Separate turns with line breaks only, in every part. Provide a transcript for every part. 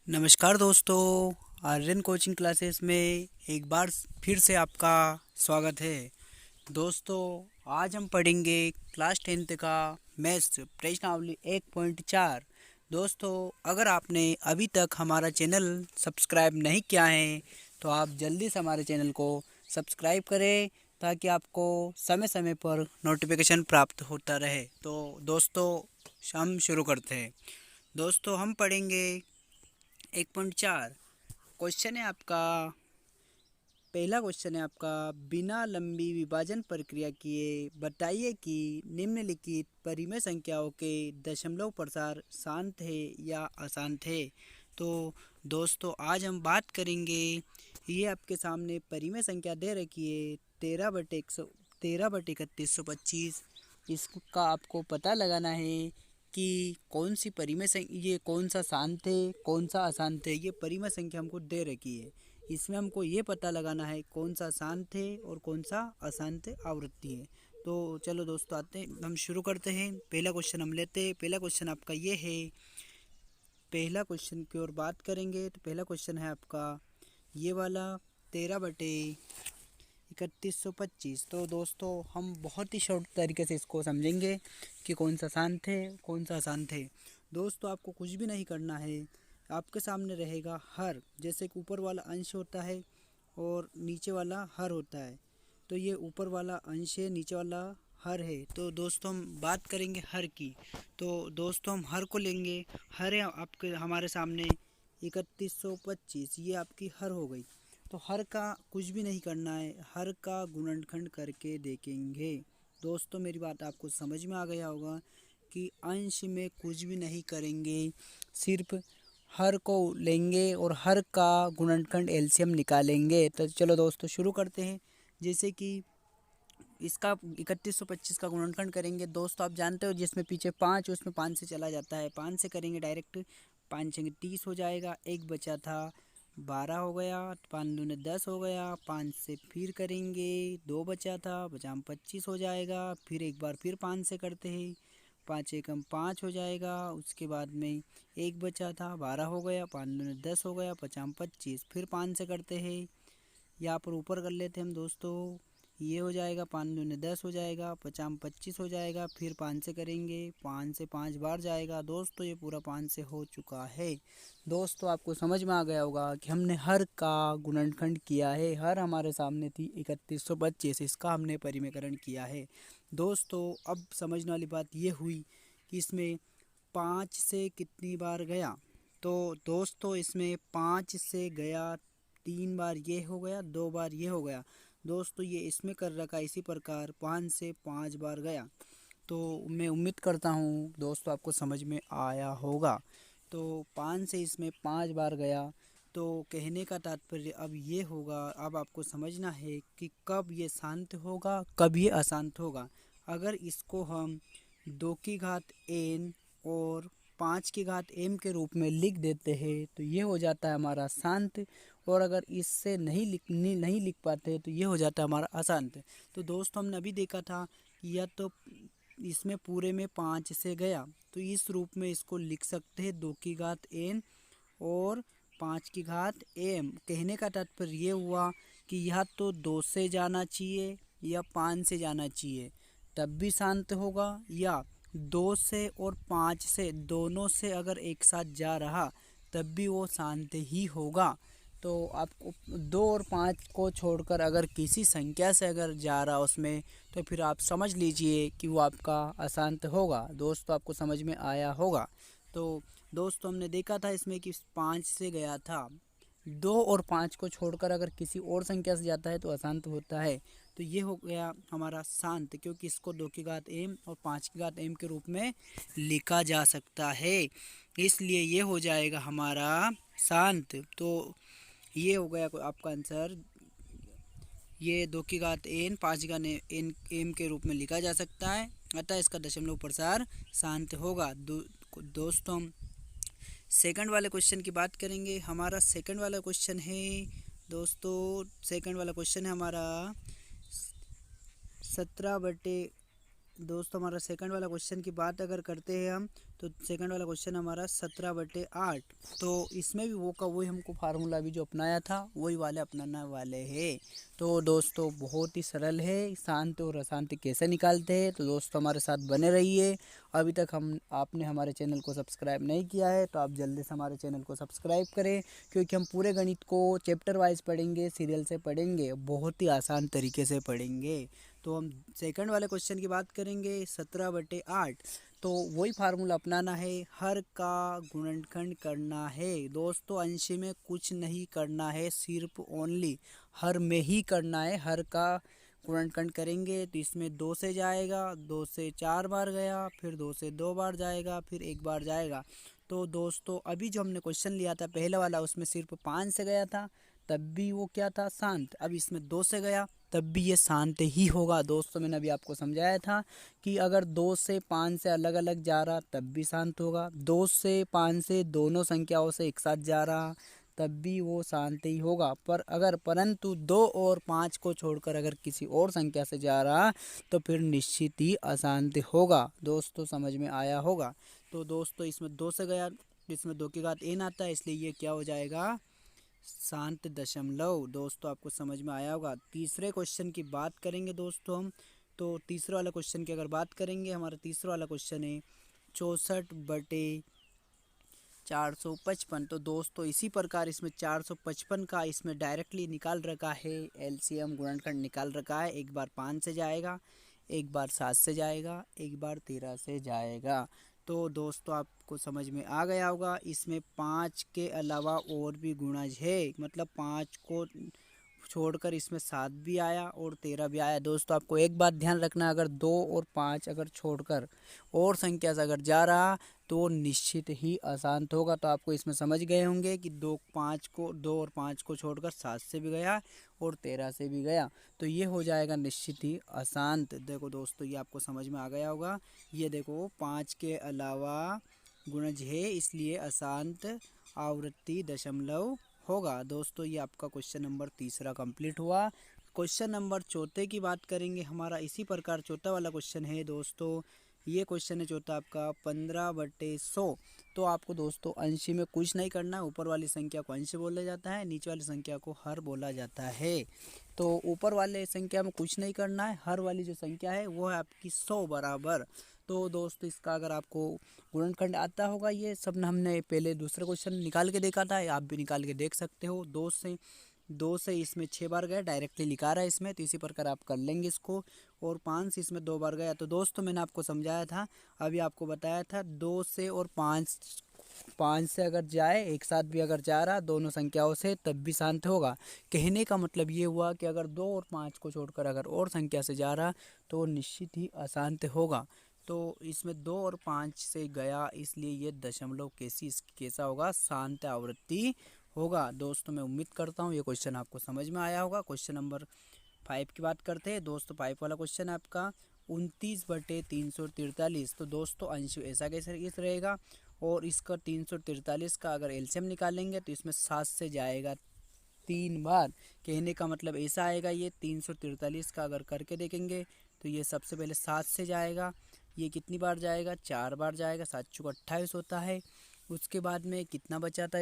नमस्कार दोस्तों, Aryan coaching classes में एक बार फिर से आपका स्वागत है। दोस्तों, आज हम पढ़ेंगे क्लास 10th का मैथ्स प्रश्नावली 1.4। दोस्तों, अगर आपने अभी तक हमारा चैनल सब्सक्राइब नहीं किया है तो आप जल्दी से हमारे चैनल को सब्सक्राइब करें ताकि आपको समय समय पर नोटिफिकेशन प्राप्त होता रहे। तो दोस्तों, हम शुरू करते हैं। दोस्तों, हम पढ़ेंगे 1.4। क्वेश्चन है आपका, पहला क्वेश्चन है आपका, बिना लंबी विभाजन प्रक्रिया किए बताइए कि निम्नलिखित परिमेय संख्याओं के दशमलव प्रसार शांत है या अशांत है। तो दोस्तों, आज हम बात करेंगे, ये आपके सामने परिमेय संख्या दे रखी है 13/3125। इसका आपको पता लगाना है कि कौन सी परिमेय संख्या, ये कौन सा शांत है कौन सा अशांत है। ये परिमेय संख्या हमको दे रखी है, इसमें हमको ये पता लगाना है कौन सा शांत है और कौन सा अशांत आवृत्ति है। तो चलो दोस्तों, आते हैं, हम शुरू करते हैं। पहला क्वेश्चन हम लेते हैं। पहला क्वेश्चन आपका ये है, पहला क्वेश्चन की ओर बात करेंगे तो पहला क्वेश्चन है आपका ये वाला, 13/3125। तो दोस्तों, हम बहुत ही शॉर्ट तरीके से इसको समझेंगे कि कौन सा शांत है कौन सा अशांत है। दोस्तों, आपको कुछ भी नहीं करना है, आपके सामने रहेगा हर, जैसे कि ऊपर वाला अंश होता है और नीचे वाला हर होता है। तो ये ऊपर वाला अंश है, नीचे वाला हर है। तो दोस्तों, हम बात करेंगे हर की। तो दोस्तों, हम हर को लेंगे। हर है आपके हमारे सामने 3125, ये आपकी हर हो गई। तो हर का कुछ भी नहीं करना है, हर का गुणनखंड करके देखेंगे। दोस्तों, मेरी बात आपको समझ में आ गया होगा कि अंश में कुछ भी नहीं करेंगे, सिर्फ हर को लेंगे और हर का गुणनखंड एलसीएम निकालेंगे। तो चलो दोस्तों, शुरू करते हैं। जैसे कि इसका 3125 का गुणनखंड करेंगे। दोस्तों, आप जानते हो जिसमें पीछे 5 उसमें 5 से चला जाता है, 5 से करेंगे डायरेक्ट। 5 छंगे 30 हो जाएगा, एक बचा था 12 हो गया, 5 दूने 10 हो गया। 5 से फिर करेंगे, 2 बचा था, बचाम 25 हो जाएगा। फिर एक बार फिर 5 से करते हैं, 5 एकम 5 हो जाएगा। उसके बाद में एक बचा था, 12 हो गया, 5 दूने 10 हो गया, पचाम 25। फिर 5 से करते हैं, यहाँ पर ऊपर कर लेते हैं हम दोस्तों, ये हो जाएगा 5 दूने 10 हो जाएगा, पचाम 25 हो जाएगा। फिर 5 से करेंगे, 5 से 5 बार जाएगा। दोस्तों, ये पूरा 5 से हो चुका है। दोस्तों, आपको समझ में आ गया होगा कि हमने हर का गुणनखंड किया है। हर हमारे सामने थी 3125, इसका हमने परिमेयकरण किया है। दोस्तों, अब समझने वाली बात ये हुई कि इसमें 5 से कितनी बार गया। तो दोस्तों, इसमें 5 से गया 3 बार, ये हो गया 2 बार, ये हो गया। दोस्तों, ये इसमें कर रखा इसी प्रकार 5 से 5 बार गया। तो मैं उम्मीद करता हूँ दोस्तों आपको समझ में आया होगा। तो 5 से इसमें 5 बार गया। तो कहने का तात्पर्य अब ये होगा, अब आपको समझना है कि कब ये शांत होगा कब ये अशांत होगा। अगर इसको हम 2 की घात n और 5 की घात m के रूप में लिख देते हैं तो ये हो जाता है हमारा शांत। और अगर इससे नहीं लिख पाते तो ये हो जाता है हमारा अशांत। तो दोस्तों, हमने अभी देखा था कि या तो इसमें पूरे में 5 से गया तो इस रूप में इसको लिख सकते हैं 2 की घात n और 5 की घात m। कहने का तात्पर्य ये हुआ कि यह तो 2 से जाना चाहिए या 5 से जाना चाहिए तब भी शांत होगा, या 2 से और 5 से दोनों से अगर एक साथ जा रहा तब भी वो शांत ही होगा। तो आपको 2 और 5 को छोड़कर अगर किसी संख्या से अगर जा रहा उसमें तो फिर आप समझ लीजिए कि वो आपका अशांत होगा। दोस्तों, आपको समझ में आया होगा। तो दोस्तों, हमने देखा था इसमें कि 5 से गया था, 2 और 5 को छोड़कर अगर किसी और संख्या से जाता है तो अशांत होता है। तो ये हो गया हमारा शांत, क्योंकि इसको 2 की घात m और 5 की घात m के रूप में लिखा जा सकता है, इसलिए ये हो जाएगा हमारा शांत। तो ये हो गया आपका आंसर। ये 2 की घात n 5 की घात n m के रूप में लिखा जा सकता है, अतः इसका दशमलव प्रसार शांत होगा। दोस्तों, हम सेकंड वाले क्वेश्चन की बात करेंगे। हमारा सेकंड वाला क्वेश्चन है दोस्तों, सेकंड वाला क्वेश्चन है हमारा 17/3125। दोस्तों हमारा सेकंड वाला क्वेश्चन की बात अगर करते हैं हम, तो सेकंड वाला क्वेश्चन हमारा 17/8। तो इसमें भी वो का वही हमको फार्मूला भी जो अपनाया था वही वाले अपनाना वाले हैं। तो दोस्तों बहुत ही सरल है, शांत और अशांत कैसे निकालते हैं। तो दोस्तों हमारे साथ बने रहिए। अभी तक आपने हमारे चैनल को सब्सक्राइब नहीं किया है तो आप जल्दी से हमारे चैनल को सब्सक्राइब करें, क्योंकि हम पूरे गणित को चैप्टर वाइज पढ़ेंगे, सीरियल से पढ़ेंगे, बहुत ही आसान तरीके से पढ़ेंगे। तो हम सेकंड वाले क्वेश्चन की बात करेंगे 17/8। तो वही फार्मूला अपनाना है, हर का गुणनखंड करना है। दोस्तों अंश में कुछ नहीं करना है, सिर्फ ओनली हर में ही करना है। हर का गुणनखंड करेंगे तो इसमें 2 से जाएगा, 2 से 4 बार गया, फिर 2 से 2 बार जाएगा, फिर 1 बार जाएगा। तो दोस्तों अभी जो हमने क्वेश्चन लिया था पहले वाला, उसमें सिर्फ 5 से गया था, तब भी वो क्या था, शांत। अब इसमें 2 से गया तब भी ये शांत ही होगा। दोस्तों मैंने अभी आपको समझाया था कि अगर 2 से 5 से अलग अलग जा रहा तब भी शांत होगा, 2 से 5 से दोनों संख्याओं से एक साथ जा रहा तब भी वो शांत ही होगा। परंतु 2 और 5 को छोड़कर अगर किसी और संख्या से जा रहा तो फिर निश्चित ही अशांत होगा। दोस्तों समझ में आया होगा। तो दोस्तों इसमें 2 से गया, इसमें 2 की घात n आता है, इसलिए ये क्या हो जाएगा, शांत दशमलव। दोस्तों आपको समझ में आया होगा। तीसरे क्वेश्चन की बात करेंगे दोस्तों हम। तो तीसरे वाला क्वेश्चन की अगर बात करेंगे, हमारा तीसरा वाला क्वेश्चन है 64/455। तो दोस्तों इसी प्रकार इसमें 455 का इसमें डायरेक्टली निकाल रखा है, एलसीएम गुणनखंड निकाल रखा है। एक बार 5 से जाएगा, एक बार 7 से जाएगा, एक बार 13 से जाएगा। तो दोस्तों आपको समझ में आ गया होगा। इसमें 5 के अलावा और भी गुणज है, मतलब 5 को छोड़कर इसमें 7 भी आया और 13 भी आया। दोस्तों आपको एक बात ध्यान रखना, अगर 2 और 5 अगर छोड़कर और संख्या से अगर जा रहा तो निश्चित ही अशांत होगा। तो आपको इसमें समझ गए होंगे कि 2 और 5 को छोड़कर 7 से भी गया और 13 से भी गया, तो ये हो जाएगा निश्चित ही अशांत। देखो दोस्तों ये आपको समझ में आ गया होगा। ये देखो 5 के अलावा गुणज है, इसलिए अशांत आवृत्ति दशमलव होगा। दोस्तों ये आपका क्वेश्चन नंबर तीसरा कंप्लीट हुआ। क्वेश्चन नंबर चौथे की बात करेंगे हमारा। इसी प्रकार चौथा वाला क्वेश्चन है दोस्तों, ये क्वेश्चन है चौथा आपका 15/100। तो आपको दोस्तों अंश में कुछ नहीं करना है, ऊपर वाली संख्या को अंश बोला जाता है, नीचे वाली संख्या को हर बोला जाता है। तो ऊपर वाले संख्या में कुछ नहीं करना है, हर वाली जो संख्या है वो है आपकी 100 बराबर। तो दोस्तों इसका अगर आपको गुणनखंड आता होगा, ये सब हमने पहले दूसरा क्वेश्चन निकाल के देखा था, आप भी निकाल के देख सकते हो। 2 से इसमें 6 बार गया, डायरेक्टली लिखा रहा है इसमें, तो इसी प्रकार आप कर लेंगे इसको। और 5 से इसमें 2 बार गया। तो दोस्तों मैंने आपको समझाया था, अभी आपको बताया था, 2 से और 5 से अगर जाए, एक साथ भी अगर जा रहा दोनों संख्याओं से, तब भी शांत होगा। कहने का मतलब ये हुआ कि अगर 2 और 5 को छोड़कर अगर और संख्या से जा रहा तो निश्चित ही अशांत होगा। तो इसमें 2 और 5 से गया, इसलिए ये दशमलव कैसा होगा, शांत आवृत्ति होगा। दोस्तों मैं उम्मीद करता हूँ ये क्वेश्चन आपको समझ में आया होगा। क्वेश्चन नंबर 5 की बात करते हैं दोस्तों। 5 वाला क्वेश्चन है आपका 29/343। तो दोस्तों अंश ऐसा कैसे इस रहेगा, और इसका 343 का अगर एलसीएम निकालेंगे तो इसमें 7 से जाएगा 3 बार। कहने का मतलब ऐसा आएगा, ये 343 का अगर करके देखेंगे तो ये सबसे पहले 7 से जाएगा, ये कितनी बार जाएगा, 4 बार जाएगा, 7 चौक 28 होता है। उसके बाद में कितना बचा था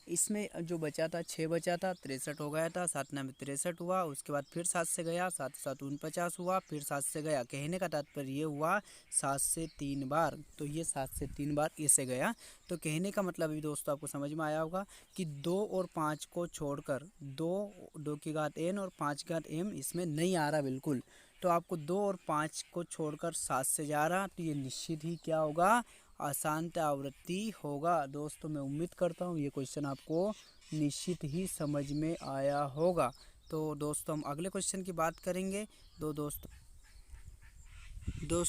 इसमें जो बचा था 6 बचा था, 63 हो गया था, 7 में 63 हुआ। उसके बाद फिर 7 से गया, 7 7 49 हुआ, फिर 7 से गया। कहने का तात्पर्य ये हुआ 7 से 3 बार, तो ये 7 से 3 बार ऐसे गया। तो कहने का मतलब भी दोस्तों आपको समझ में आया होगा कि 2 और 5 को छोड़कर 2 की घात n और 5 की घात m इसमें नहीं आ रहा बिल्कुल। तो आपको 2 और 5 को छोड़कर 7 से जा रहा, तो ये निश्चित ही क्या होगा, अशांत आवृत्ति होगा। दोस्तों मैं उम्मीद करता हूँ ये क्वेश्चन आपको निश्चित ही समझ में आया होगा। तो दोस्तों हम अगले क्वेश्चन की बात करेंगे। दोस्तों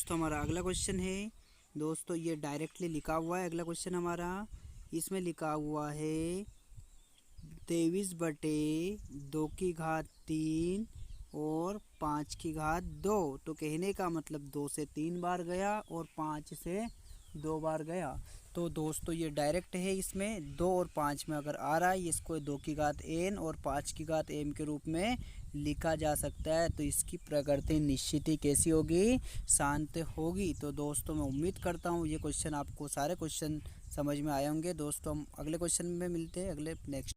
हमारा अगला क्वेश्चन है दोस्तों, ये डायरेक्टली लिखा हुआ है अगला क्वेश्चन हमारा। इसमें लिखा हुआ है 23/2 की घात 3 और 5 की घात 2। तो कहने का मतलब 2 से 3 बार गया और 5 से 2 बार गया। तो दोस्तों ये डायरेक्ट है, इसमें 2 और 5 में अगर आ रहा है, इसको 2 की घात n और 5 की घात m के रूप में लिखा जा सकता है, तो इसकी प्रकृति निश्चित ही कैसी होगी, शांत होगी। तो दोस्तों मैं उम्मीद करता हूँ ये क्वेश्चन आपको सारे क्वेश्चन समझ में आए होंगे। दोस्तों हम अगले क्वेश्चन में मिलते हैं, अगले नेक्स्ट